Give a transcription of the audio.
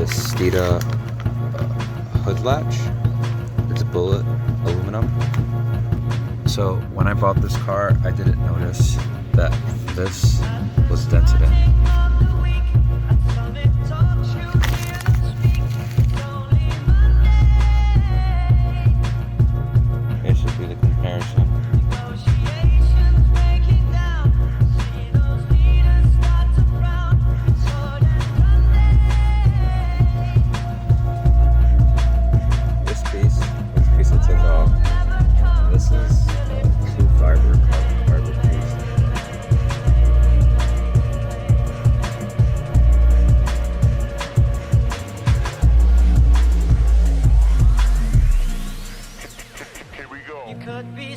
the Steeda hood latch. It's bullet aluminum. So when I bought this car, I didn't notice that this was dented in. Here should be the comparison. This piece I took off. This is two carbon piece. Here we go. You could be